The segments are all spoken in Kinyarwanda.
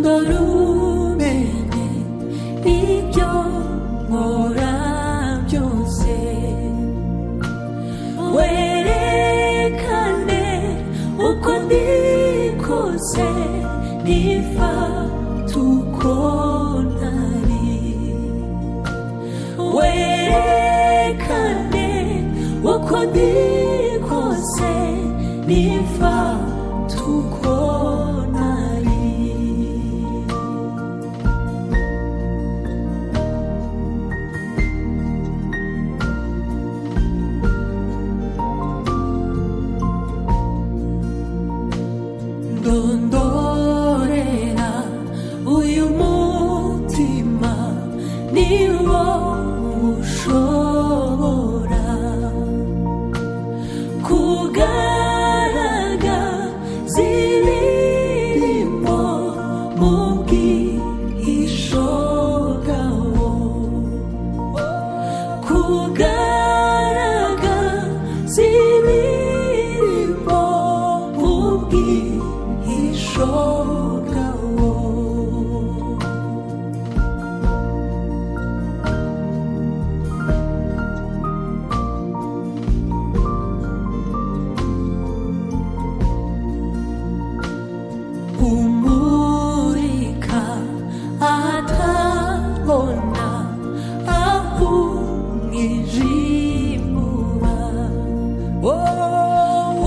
ndondora umenye ibyo nkora byose, werekane uko ndi kose, nifata uko ntari, werekane uko ndi kose, nifata uko ntari. ndondorera uyu mutima, niwo ushobora kugaragaza ibirimo mu bwihisho bwawo, kugaragaza ibirimo mu bwihisho bwawo. umurika ahatabona, aho umwijima uba,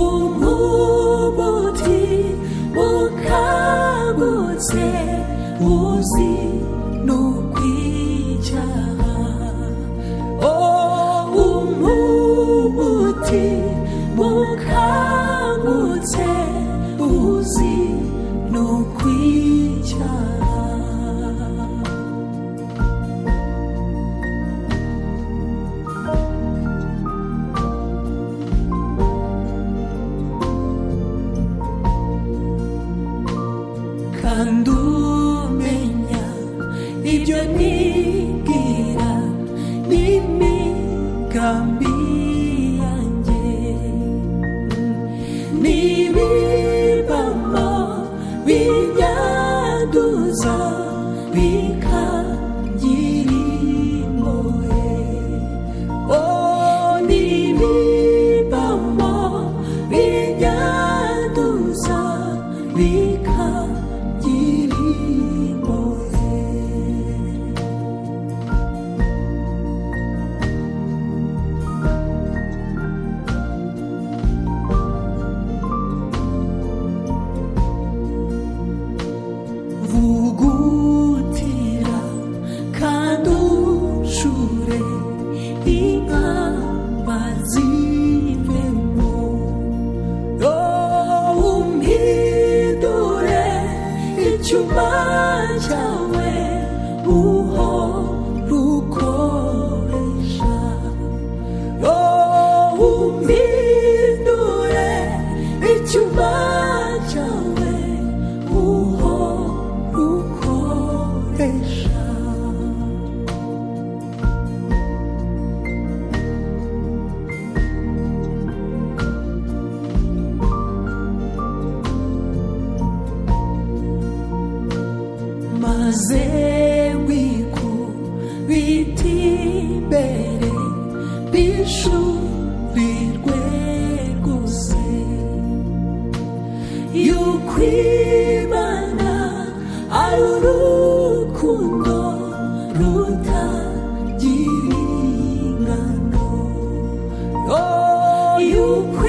umutima ukangutse uzi n'ukwicyaha, umutima ukangutse uzi n'ukwicyaha. kandi umenya ibyo nibwira n'imigambi yanjye, n'ibibamo binyanduza bikangira impuhwe, n'ibibamo binyanduza bikangira impuhwe. vugutira kandi unshure inkamba zivemo, umpindure icyuma cyawe uhora ukoresha, umpindure icyuma cyawe uhora ukoresha. maze wikubita imbere bishurirwe rwose, yuko Imana ari urukundo rutagira ingano, yuko